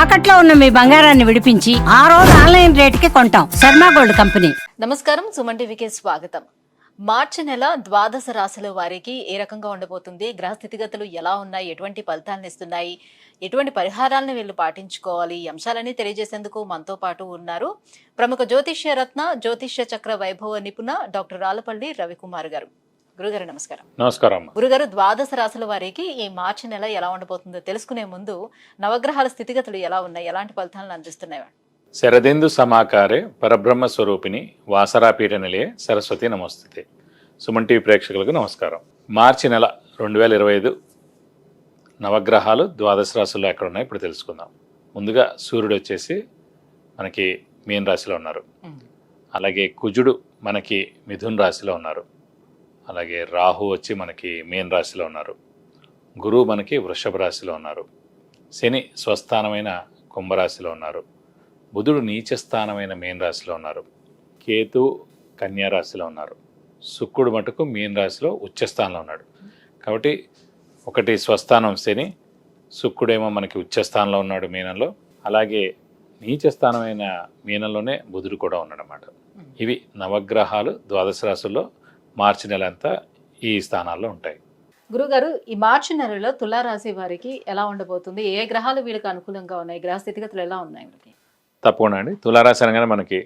తాకట్లో ఉన్న మీ బంగారాన్ని విడిపించి ఆ రోజు ఆన్లైన్ రేటుకి కొంటాం. Sharma gold company. నమస్కారం, సుమన్ టీవీకి స్వాగతం. మార్చి నెల ద్వాదశ రాశుల వారికి ఏ రకంగా ఉండబోతుంది, గ్రహ స్థితిగతులు ఎలా ఉన్నాయి, ఎటువంటి ఫలితాలను ఇస్తున్నాయి, ఎటువంటి పరిహారాలను వీళ్ళు పాటించుకోవాలి, ఈ అంశాలన్నీ తెలియజేసేందుకు మనతో పాటు ఉన్నారు ప్రముఖ జ్యోతిష్య రత్న, జ్యోతిష్య చక్ర వైభవ నిపుణ డాక్టర్ రాలపల్లి రవికుమార్ గారు. గురుగారు నమస్కారం. నమస్కారం. గురుగారు, ద్వాదశ రాశుల వారికి ఈ మార్చి నెల ఎలా ఉండబోతుందో తెలుసుకునే ముందు నవగ్రహాల స్థితిగతులు ఎలా ఉన్నాయి, ఎలాంటి ఫలితాలను అందిస్తున్నాయి? శరదిందు సమాకారే పరబ్రహ్మ స్వరూపిణి వాసరాపీఠ నిలయే సరస్వతి నమస్తే. సుమన్ టీవీ ప్రేక్షకులకు నమస్కారం. మార్చి నెల 2025 నవగ్రహాలు ద్వాదశ రాశుల్లో ఎక్కడ ఉన్నాయి ఇప్పుడు తెలుసుకుందాం. ముందుగా సూర్యుడు వచ్చేసి మనకి మీన రాశిలో ఉన్నారు. అలాగే కుజుడు మనకి మిథున్ రాశిలో ఉన్నారు. అలాగే రాహు వచ్చి మనకి మీన రాశిలో ఉన్నారు. గురువు మనకి వృషభ రాశిలో ఉన్నారు. శని స్వస్థానమైన కుంభరాశిలో ఉన్నారు. బుధుడు నీచస్థానమైన మీన రాశిలో ఉన్నారు. కేతు కన్యా రాశిలో ఉన్నారు. శుక్రుడు మటుకు మీన రాశిలో ఉచ్చస్థానంలో ఉన్నాడు. కాబట్టి ఒకటి స్వస్థానం శని, శుక్రుడేమో మనకి ఉచ్చస్థానంలో ఉన్నాడు మీనంలో. అలాగే నీచస్థానమైన మీనంలోనే బుధుడు కూడా ఉన్నాడు అన్నమాట. ఇవి నవగ్రహాలు ద్వాదశ రాశుల్లో మార్చి నెల అంతా ఈ స్థానాల్లో ఉంటాయి. గురుగారు, ఈ మార్చి నెలలో తులారాశి వారికి ఎలా ఉండబోతుంది, ఏ గ్రహాలు వీళ్ళకి అనుకూలంగా ఉన్నాయి, గ్రహ స్థితిగతులు ఎలా ఉన్నాయి? తప్పకుండా అండి. తులారాశి అనగానే మనకి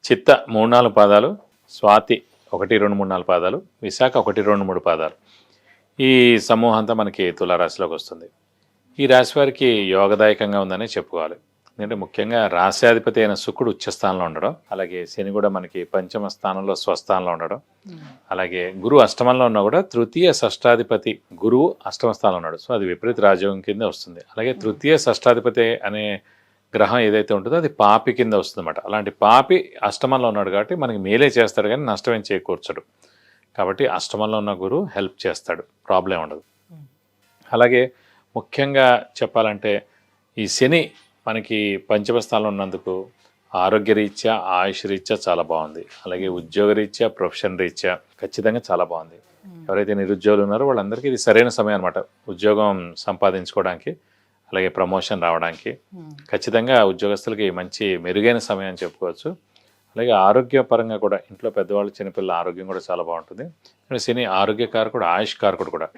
చిత్త 3-4 పాదాలు, స్వాతి 1, 2, 3, 4 పాదాలు, విశాఖ 1, 2, 3 పాదాలు, ఈ సమూహం అంతా మనకి తులారాశిలోకి వస్తుంది. ఈ రాశి వారికి యోగదాయకంగా ఉందని చెప్పుకోవాలి. ఎందుకంటే ముఖ్యంగా రాశ్యాధిపతి అయిన శుక్రుడు ఉచ్చస్థానంలో ఉండడం, అలాగే శని కూడా మనకి పంచమ స్థానంలో స్వస్థానంలో ఉండడం, అలాగే గురువు అష్టమంలో ఉన్నా కూడా తృతీయ షష్టాధిపతి గురువు అష్టమ స్థానంలో ఉన్నాడు. సో అది విపరీత రాజయోగం కింద వస్తుంది. అలాగే తృతీయ షష్టాధిపతి అనే గ్రహం ఏదైతే ఉంటుందో అది పాపి కింద వస్తుంది అన్నమాట. అలాంటి పాపి అష్టమంలో ఉన్నాడు కాబట్టి మనకి మేలే చేస్తాడు కానీ నష్టమేం చేకూర్చడు. కాబట్టి అష్టమంలో ఉన్న గురువు హెల్ప్ చేస్తాడు, ప్రాబ్లం ఉండదు. అలాగే ముఖ్యంగా చెప్పాలంటే ఈ శని మనకి పంచమ స్థానంలో ఉన్నందుకు ఆరోగ్యరీత్యా, ఆయుష్ రీత్యా చాలా బాగుంది. అలాగే ఉద్యోగరీత్యా, ప్రొఫెషన్ రీత్యా ఖచ్చితంగా చాలా బాగుంది. ఎవరైతే నిరుద్యోగులు ఉన్నారో వాళ్ళందరికీ ఇది సరైన సమయం అనమాట. ఉద్యోగం సంపాదించుకోవడానికి, అలాగే ప్రమోషన్ రావడానికి ఖచ్చితంగా ఉద్యోగస్తులకి మంచి మెరుగైన సమయం అని చెప్పుకోవచ్చు. అలాగే ఆరోగ్యపరంగా కూడా ఇంట్లో పెద్దవాళ్ళు, చిన్నపిల్లల ఆరోగ్యం కూడా చాలా బాగుంటుంది. శని ఆరోగ్యకారకుడు, ఆయుష్ కారకుడు కూడా.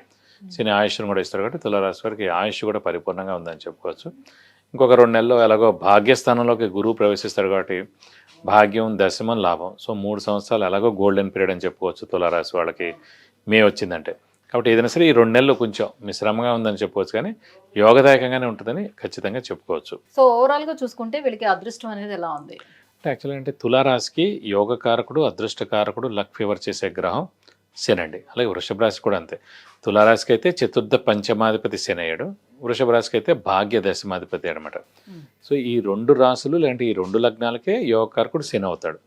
శని ఆయుష్ను కూడా ఇస్తాడు కాబట్టి తులారాశి వారికి ఆయుష్ కూడా పరిపూర్ణంగా ఉందని చెప్పుకోవచ్చు. ఇంకొక 2 నెలల్లో ఎలాగో భాగ్యస్థానంలోకి గురువు ప్రవేశిస్తాడు కాబట్టి భాగ్యం, దశమం, లాభం. సో 3 సంవత్సరాలు ఎలాగో గోల్డెన్ పీరియడ్ అని చెప్పుకోవచ్చు తులారాశి వాళ్ళకి మే వచ్చిందంటే. కాబట్టి ఏదైనా సరే ఈ 2 నెలలు కొంచెం మిశ్రమంగా ఉందని చెప్పుకోవచ్చు, కానీ యోగదాయకంగానే ఉంటుందని ఖచ్చితంగా చెప్పుకోవచ్చు. సో ఓవరాల్గా చూసుకుంటే వీళ్ళకి అదృష్టం అనేది ఎలా ఉంది? యాక్చువల్గా అంటే తులారాశికి యోగకారకుడు, అదృష్టకారకుడు, లక్ ఫేవర్ చేసే గ్రహం శని అండి. అలాగే వృషభ రాశి కూడా అంతే. తులారాశికి అయితే చతుర్థ పంచమాధిపతి శని అయ్యాడు, వృషభ రాశికి అయితే భాగ్య దశమాధిపతి అనమాట. సో ఈ 2 రాశులు లేదంటే ఈ 2 లగ్నాలకే యోగకారకుడు శని అవుతాడు.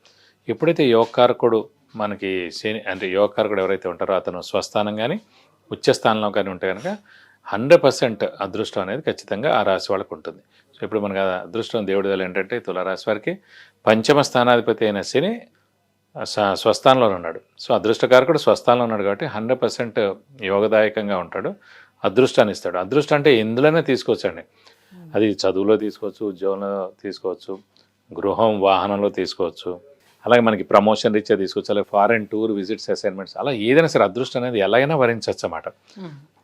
ఎప్పుడైతే యోగకారకుడు మనకి శని అంటే యోగకారకుడు ఎవరైతే ఉంటారో అతను స్వస్థానం కానీ ఉచ్చస్థానంలో కానీ ఉంటే కనుక 100% అదృష్టం అనేది ఖచ్చితంగా ఆ రాశి వాళ్ళకు ఉంటుంది. సో ఇప్పుడు మనకు అదృష్టం దేవుడి వల్ల ఏంటంటే తులారాశి వారికి పంచమ స్థానాధిపతి అయిన శని స్వస్థానంలో ఉన్నాడు. సో అదృష్టకారకుడు స్వస్థానంలో ఉన్నాడు కాబట్టి 100% యోగదాయకంగా ఉంటాడు, అదృష్టాన్ని ఇస్తాడు. అదృష్టం అంటే ఎందులోనే తీసుకోవచ్చండి. అది చదువులో తీసుకోవచ్చు, ఉద్యోగంలో తీసుకోవచ్చు, గృహం వాహనంలో తీసుకోవచ్చు, అలాగే మనకి ప్రమోషన్ రీత్యా తీసుకోవచ్చు, అలాగే ఫారెన్ టూర్ విజిట్స్, అసైన్మెంట్స్, అలా ఏదైనా సరే అదృష్టం అనేది ఎలాగైనా వరించవచ్చు అన్నమాట.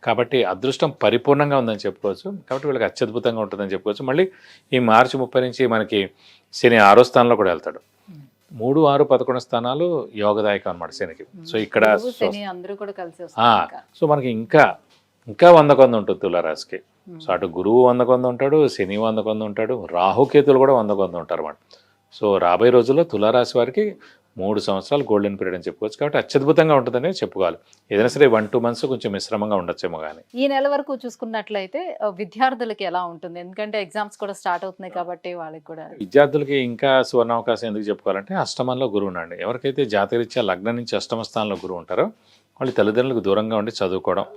కాబట్టి అదృష్టం పరిపూర్ణంగా ఉందని చెప్పుకోవచ్చు. కాబట్టి వీళ్ళకి అత్యద్భుతంగా ఉంటుందని చెప్పుకోవచ్చు. మళ్ళీ ఈ మార్చి 30 నుంచి మనకి శని 6వ స్థానంలో కూడా వెళ్తాడు. 3, 6, 11 స్థానాలు యోగదాయకం అనమాట శనికి. సో ఇక్కడ సో మనకి ఇంకా 100 కొంది ఉంటుంది తులారాశికి. సో అటు గురువు 100 కొంది ఉంటాడు, శని 100 కొంది ఉంటాడు, రాహుకేతులు కూడా 100 కొంది ఉంటారు అన్నమాట. సో రాబోయే రోజుల్లో తులారాశి వారికి 3 సంవత్సరాలు గోల్డెన్ పీరియడ్ అని చెప్పుకోవచ్చు. కాబట్టి అత్యద్భుతంగా ఉంటుందని చెప్పుకోవాలి. ఏదైనా సరే 1-2 మంత్స్ కొంచెం మిశ్రమంగా ఉండొచ్చేమో కానీ ఈ నెల వరకు చూసుకున్నట్లయితే విద్యార్థులకి ఎలా ఉంటుంది? ఎందుకంటే ఎగ్జామ్స్ కూడా స్టార్ట్ అవుతున్నాయి కాబట్టి వాళ్ళకి కూడా. విద్యార్థులకి ఇంకా సువర్ణావకాశం ఎందుకు చెప్పుకోవాలంటే అష్టమంలో గురువు ఉండండి. ఎవరికైతే జాతకరీత్యా లగ్నం నుంచి అష్టమ స్థానంలో గురువు ఉంటారో వాళ్ళు తల్లిదండ్రులకు దూరంగా ఉండి చదువుకోవడం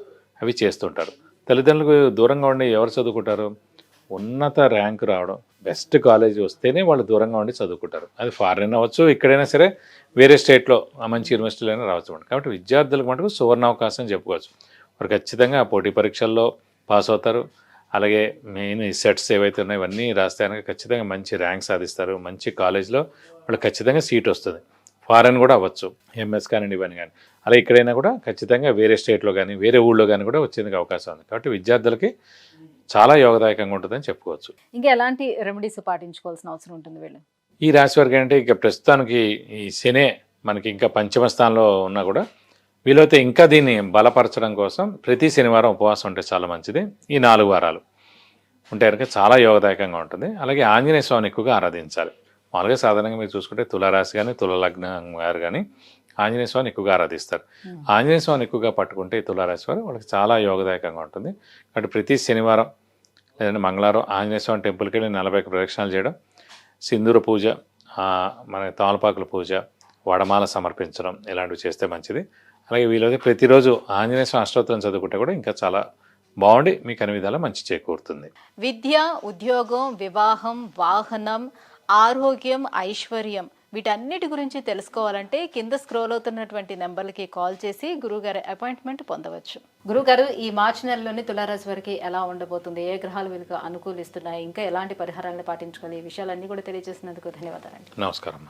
అవి చేస్తుంటారు. తల్లిదండ్రులకు దూరంగా ఉండి ఎవరు చదువుకుంటారు? ఉన్నత ర్యాంకు రావడం, బెస్ట్ కాలేజ్ వస్తేనే వాళ్ళు దూరంగా ఉండి చదువుకుంటారు. అది ఫారెన్ అవ్వచ్చు, ఇక్కడైనా సరే వేరే స్టేట్లో మంచి యూనివర్సిటీలో అయినా రావచ్చు. కాబట్టి విద్యార్థులకు మటుకు సువర్ణావకాశం చెప్పుకోవచ్చు. వారు ఖచ్చితంగా పోటీ పరీక్షల్లో పాస్ అవుతారు. అలాగే మెయిన్ ఈ సెట్స్ ఏవైతే ఉన్నాయో ఇవన్నీ రాస్తే కనుక ఖచ్చితంగా మంచి ర్యాంక్ సాధిస్తారు. మంచి కాలేజ్లో వాళ్ళు ఖచ్చితంగా సీట్ వస్తుంది. ఫారెన్ కూడా అవ్వచ్చు, ఎంఎస్ కానివ్వండి ఇవన్నీ కానీ. అలా ఎక్కడైనా కూడా ఖచ్చితంగా వేరే స్టేట్లో కానీ వేరే ఊళ్ళో కానీ కూడా వచ్చేందుకు అవకాశం ఉంది. కాబట్టి విద్యార్థులకి చాలా యోగదాయకంగా ఉంటుందని చెప్పుకోవచ్చు. ఇంకా ఎలాంటి రెమెడీస్ పాటించుకోవాల్సిన అవసరం ఉంటుంది వీళ్ళు? ఈ రాశి వారికి ఏంటంటే ఇక ప్రస్తుతానికి ఈ శనే మనకి ఇంకా పంచమ స్థానంలో ఉన్నా కూడా వీలైతే ఇంకా దీన్ని బలపరచడం కోసం ప్రతి శనివారం ఉపవాసం ఉంటే చాలా మంచిది. ఈ 4 వారాలు ఉంటే కనుక చాలా యోగదాయకంగా ఉంటుంది. అలాగే ఆంజనేయ స్వామిని ఎక్కువగా ఆరాధించాలి. మామూలుగా సాధారణంగా మీరు చూసుకుంటే తులారాశి కానీ తులలగ్నం వారు కానీ ఆంజనేయ స్వామిని ఎక్కువగా ఆరాధిస్తారు. ఆంజనేయ స్వామిని ఎక్కువగా పట్టుకుంటే ఈ తులారాశి వారు వాళ్ళకి చాలా యోగదాయకంగా ఉంటుంది. కాబట్టి ప్రతి శనివారం లేదంటే మంగళవారం ఆంజనేయ స్వామి టెంపుల్కి వెళ్ళి 41 ప్రదక్షిణాలు చేయడం, సింధూర పూజ, మన తామలపాకుల పూజ, వడమాల సమర్పించడం ఇలాంటివి చేస్తే మంచిది. అలాగే వీలైతే ప్రతిరోజు ఆంజనేయ స్వామి అష్టోత్తరం చదువుకుంటే కూడా ఇంకా చాలా బాగుండి మీకు అన్ని విధాలా మంచి చేకూరుతుంది. విద్య, ఉద్యోగం, వివాహం, వాహనం, ఆరోగ్యం, ఐశ్వర్యం వీటన్నిటి గురించి తెలుసుకోవాలంటే కింద స్క్రోల్ అవుతున్నటువంటి నెంబర్లకి కాల్ చేసి గురువుగారి అపాయింట్మెంట్ పొందవచ్చు. గురుగారు, ఈ మార్చి నెలలోని తులారాశి వారికి ఎలా ఉండబోతుంది, ఏ గ్రహాలు వీళ్ళకి అనుకూలిస్తున్నాయి, ఇంకా ఎలాంటి పరిహారాలను పాటించుకోవాలి, ఈ విషయాలన్నీ కూడా తెలియజేసినందుకు ధన్యవాదాలండి. నమస్కారం.